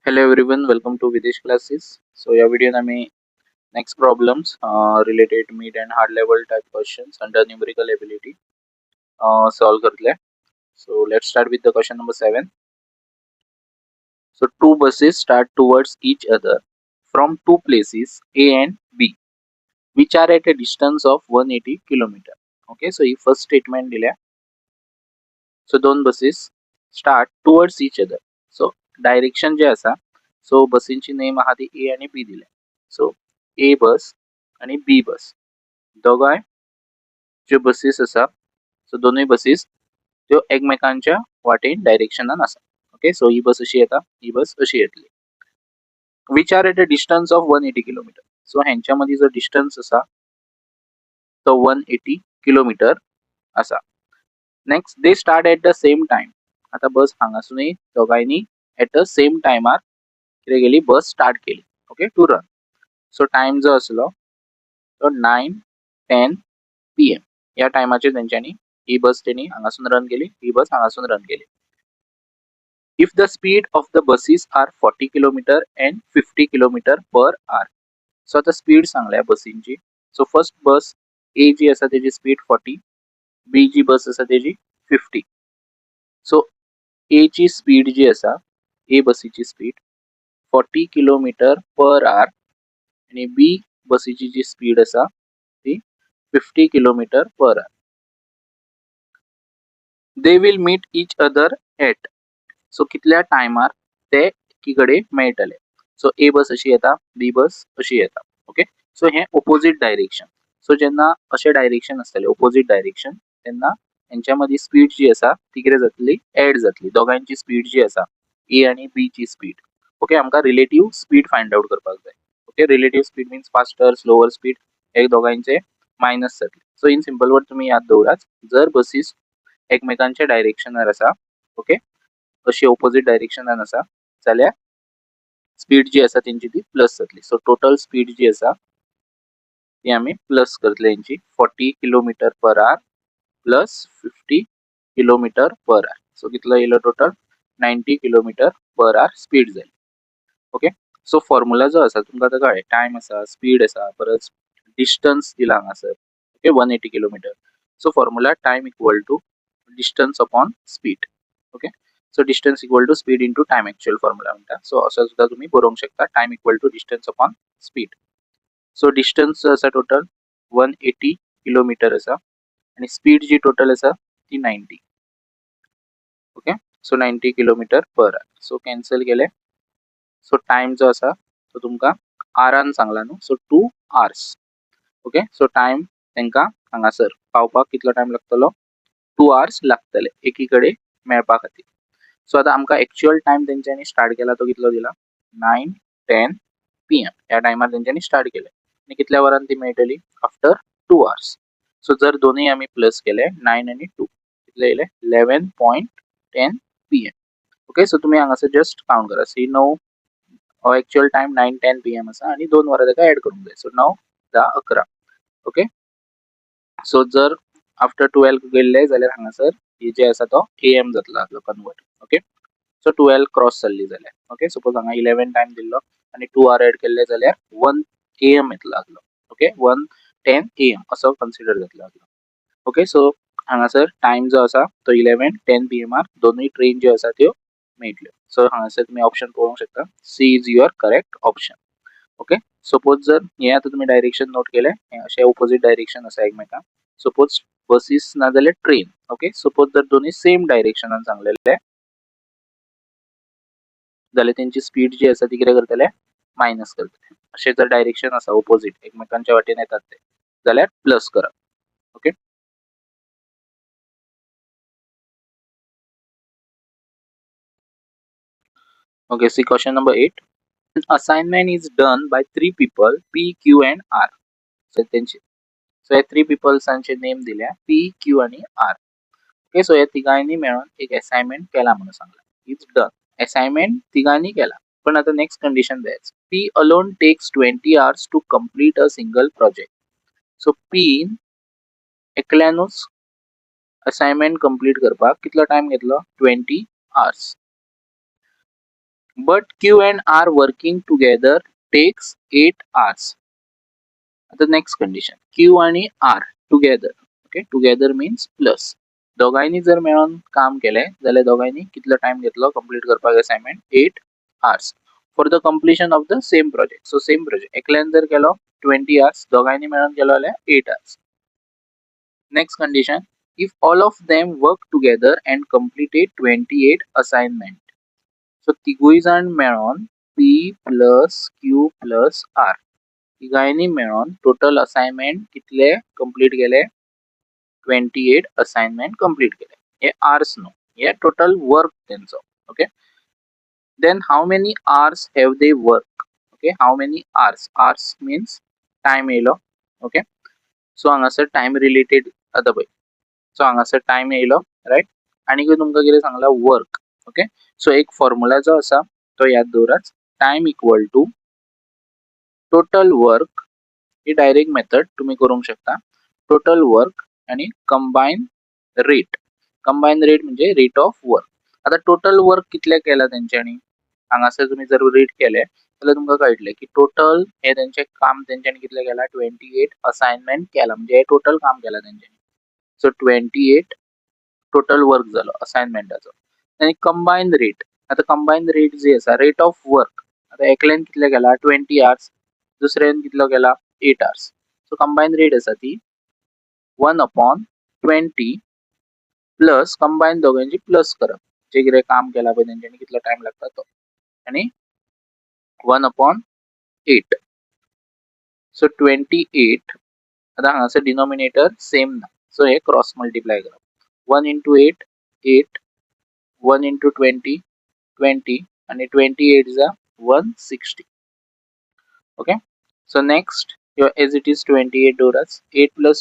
Hello everyone, welcome to Videsh classes. So या व्हिडिओत आम्ही next problems related mid and hard level type questions under numerical ability solve करतले. So let's start with the question number 7. So two buses start towards each other from two places A and B which are at a distance of 180 kilometer. Okay, so he first statement दिल्या. So दोन buses start towards each other. So direction जे असा, so बसींची name आहा ती A आणि B दिले. So A बस आणि B बस दोगांय ज्यो बसीस आसा, सो दोनूय बसीस त्यो एकमेकांच्या वाटेन डायरेक्शनान आसा. ओके, सो ही बस अशी येता, ही बस अशी येतली. Which are at a distance of 180 kilometre. So हेंच्या मदी जो डिस्टन्स आसा तो 180 किलोमीटर आसा. Next they start at the same time. आता बस हांगासूनय दोगांयनी एट द सेम टायमार कितें केली, बस स्टार्ट केली. Okay, to run. So time जो आसलो तो 9:10 PM या टायमाचेर तेंच्यांनी ही बस तेणी हांगासून रन केली, ही बस हांगासून रन केली. If the speed of the buses are 40 kilometre and 50 kilometre per hour. So आता स्पीड सांगल्या बसींची. सो फर्स्ट बस ए जी आसा तेजी स्पीड 40, बी जी बस आसा तेजी 50. सो ए ची स्पीड जी आसा, ए बसीची स्पीड 40 किलोमीटर पर आवर आणि बी बसीची जी स्पीड आसा ती 50 kilometre per hour. They will meet each other at. So कितल्या टायमार ते एकीकडे मेळटले. सो ए बस अशी येता, बी बस अशी येता. ओके, सो हे ऑपोजिट डायरेक्शन. सो जेन्ना अशे डायरेक्शन आसतले ऑपोजिट डायरेक्शन, तेन्ना हेंच्या मदी स्पीड जी आसा ती कितें जातली, एड जातली. दोगांची स्पीड जी आसा ए आणि बी ची स्पीड. ओके, आमकां रिलेटिव्ह स्पीड फाइंड आउट करपाक जाय. Okay, relative speed means faster slower speed हे दोगांचे मायनस जातले. सो इन सिंपल वर्ड तुम्ही याद दवरात, जर बसीस एकमेकांच्या डायरेक्शनार आसा, ओके, अशी ऑपोजिट डायरेक्शनान आसा जाल्यार स्पीड जी आसा तेंची ती प्लस जातली. सो टोटल स्पीड जी आसा ती आमी प्लस करतले हेंची 40 किलोमीटर पर आवर plus 50 kilometre per hour. So कितलो येयलो टोटल 90 किलोमीटर पर आवर स्पीड जाली. ओके, सो फॉर्म्युला जो आसा तुमकां आतां कळ्ळें, टायम आसा, स्पीड आसा, परत डिस्टन्स दिला हांगासर. Okay, 180 kilometre. So formula time equal to distance upon speed. Okay, so distance equal to speed into time actual formula म्हणटा. सो असं सुद्धा तुम्ही बरोवंक शकता, time equal to distance upon speed. So distance आसा टोटल 180 किलोमीटर आसा आणि speed जी टोटल आसा ती 90. Okay, so 90 kilometre per hour. So cancel केले. सो टाइम जो आसा तो तुमकां आरान सांगला न्हू, so 2 hours. Okay, so time तेंकां हांगासर पावपाक कितलो टाइम लागतलो, 2 hours लागतले एकीकडे मेळपा खातीर. सो आता आमकां एक्चुअल टाइम तेंच्यांनी स्टार्ट केला तो कितलो दिला, 9:10 PM या टायमार तेंच्यांनी स्टार्ट केले आणि कितल्या वरान ती मेळटली, आफ्टर 2 hours. सो जर दोन्ही आम्ही प्लस केले 9 आणि 2 कितले येयले 11:10 PM. ओके, सो तुम्ही हांगासर जस्ट काउंट करा. सी 9 एक्चुअल टाइम 9:10 PM आसा आणि 2 वरां ताका ऍड करूंक जाय. सो 9, 10, 11. ओके, सो जर आफ्टर 12 गेल्ले जाल्यार हांगासर हे जे आसा तो AM जातलो हाजो कन्वर्ट. ओके, सो 12 क्रॉस जाल्ली जाल्यार. ओके, सपोज हांगा 11 टाइम दिल्लो आणि 2 hour ऍड केल्ले जाल्यार 1 AM येतलो हाजो. ओके, 1:10 AM असो कन्सिडर जातलो हाजो. ओके, सो हांगासर टाइम जो आसा तो 11:10 PM आर दोनूय ट्रेन ज्यो आसा त्यो मेळटल्यो. सो हांगासर तुम्ही ऑप्शन पळोवंक शकता, C is your correct option. Okay, suppose जर हे आता तुम्ही डायरेक्शन नोट केले, हे अशे ऑपोजिट डायरेक्शन आसा एकमेकां. सपोज बसीस ना जाल्यार ट्रेन. ओके, सपोज जर दोन्ही सेम डायरेक्शनान सांगलेले जाल्यार तेंची स्पीड जी आसा ती कितें करतले, मायनस करतले. अशें जर डायरेक्शन आसा ऑपोजिट एकमेकांच्या वाटेन येतात ते जाल्यार प्लस करप. Okay, okay, C question number 8. Assignment is done by 3 people P, Q and R. So तेंचे सो हे 3 पिपल्सांचे नेम दिल्या P, Q आणि R. ओके, सो हे तिगांनी मेळून एक असाइनमेंट केला म्हणून सांगला. It's done. असाइनमेंट तिगांनी केला, पण आता नेक्स्ट कंडिशन द्यायच. P alone takes 20 hours to complete a single project. So P एकल्यानूच असाइनमेंट कंप्लीट करपाक कितलो टाइम घेतलो, 20 hours. but Q and R working together takes 8 hours. आता नेक्स्ट कंडिशन Q आणि R together. Okay, together means plus. दोघांनी जर मेळून काम केले जाल्यार दोघांनी कितलो टाइम घेतलो कंप्लीट करपाक assignment? 8 hours for the completion of the same project. So same project एकल्यान जर केलो 20 hours, दोघांनी मेळून केलो जाल्यार 8 hours. Next condition if all of them work together and completed 28 assignment. So तिगूय जाण मेळून P plus Q plus R तिघांनी मेळून टोटल असाइनमेंट कितले कंप्लीट केले? 28 असाइनमेंट कंप्लीट केले. हे आर्स न्हू, हे टोटल वर्क तेंचो. Okay, then how many hours have they work? Okay, how many hours means time येयलो. ओके, सो हांगासर टाइम रिलेटेड आता पळय. सो हांगासर टाइम येयलो, राइट. आणि तुमकां कितें सांगला? वर्क. ओके, सो एक फॉर्म्युला जो आसा तो याद दवरात. Time equal to total work. ही डायरेक्ट मेथड तुम्ही करूंक शकता. टोटल वर्क आणि कंबाईन रेट. कंबाईन रेट म्हणजे रेट ऑफ वर्क. आता टोटल वर्क कितले केला तेंच्यांनी? हांगासर तुम्ही जर रीड केले जाल्यार तुमकां कळटलें की टोटल हे तेंचे काम तेंच्यांनी कितले केला? 28 असाइनमेंट केला, म्हणजे हे टोटल काम केला तेंच्यांनी. सो 28 टोटल वर्क जालो असाइनमेंटाचो. आणि कंबाईन रेट. आता कंबाईन रेट जी आसा, रेट ऑफ वर्क, आता एकल्यान कितले केला? 20 hours, दुसऱ्यान कितलो केला? 8 hours. सो कंबाईन रेट आसा ती 1/20 प्लस कंबाईन दोघांची प्लस करप, जे कितें काम केला पळय तेंच्यांनी कितलो टाइम लागता तो, आणि 1/8. सो 28. आता हांगासर डिनोमिनेटर सेम ना, सो हे क्रॉस मल्टिप्लाय करप. 1 into 8 8, 1 into 20 20, आणि 28 जा 160. Okay, so next as it is 28 doras. 8 plus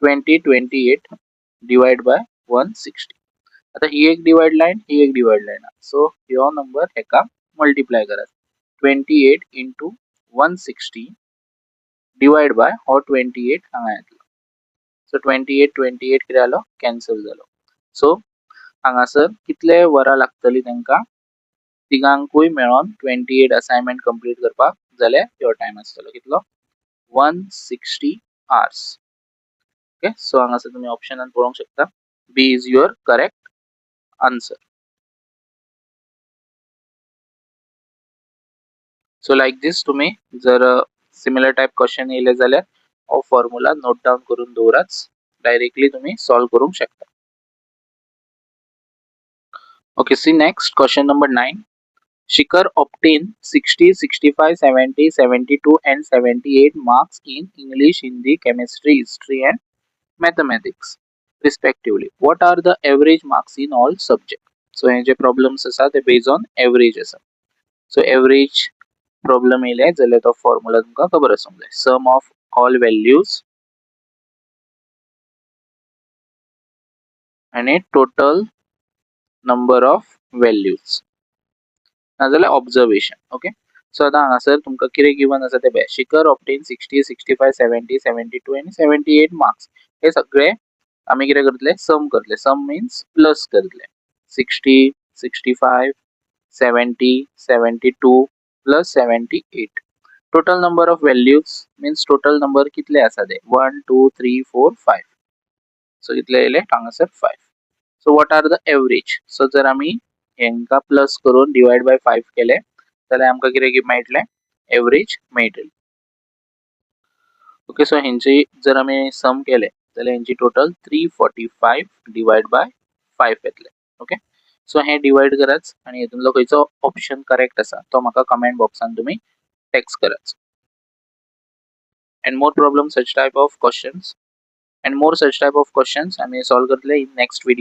20 28 divide by 160. आता ही एक डिवाइड लाइन, ही एक डिवाइड लाइन. सो ह्यो नंबर हेका मल्टिप्लाय करात. 28 into 160 डिवाइड बाय हो 28 हांगा येतलो. सो 28 28 कितें जालो? कॅन्सल जालो. सो हांगासर कितले वरां लागतली तांकां तिगांकूय मेळोन 28 असाइनमेंट कंप्लीट करपाक? जाल्यार ह्यो टाइम आसतलो कितलो? 160 hours. ओके, सो हांगासर तुम्ही ऑप्शनान पळोवंक शकता. B is your correct answer. So like this तुम्ही जर सिमिलर टाइप क्वेश्चन येयले जाल्यार हो फॉर्म्युला नोट डाउन करून दवरात. डायरेक्टली तुम्ही सॉल्व करूंक शकता. Okay, C next question number 9. Shikhar obtained 60, 65, 70, 72 and 78 marks in English, Hindi, Chemistry, History and Mathematics respectively. What are the average marks in all subjects? So हे जे problems आसा ते based on average आसा. So average problem येयले जाल्यार तो formula तुमकां खबर आसूंक जाय. Sum of all values आणि total number of values नाजाल्यार ऑब्जर्वेशन. ओके, सो आता हांगासर तुमकां कितें गिवन आसा तें पळय. शिखर ऑब्टेन 60, 65, 70, 72 आनी 78 मार्क्स. हे सगळे आमी कितें करतले? सम करतले. सम मीन्स प्लस करतले. 60, 65, 70, 72 plus 78. Total number of values means total number कितले आसा ते? 1 2 3 4 5. सो कितले येयले हांगासर? 5. So what are the average? So जर आमी हेंका प्लस करून डिवाइड बाय 5 केले जाल्यार आमकां कितें मेळटलें? एवरेज मेळटली. ओके, सो हेंची जर आमी सम केले जाल्यार हेंची टोटल 345 डिवाइड बाय 5 येतले. ओके, सो हे डिवाइड करात आणि हेतूंतलो खंयचो ऑप्शन करेक्ट आसा तो म्हाका कमेंट बॉक्सान तुम्ही टेक्स्ट करात. and more problems such type of questions आमी सॉल्व करतले इन नेक्स्ट व्हिडिओ.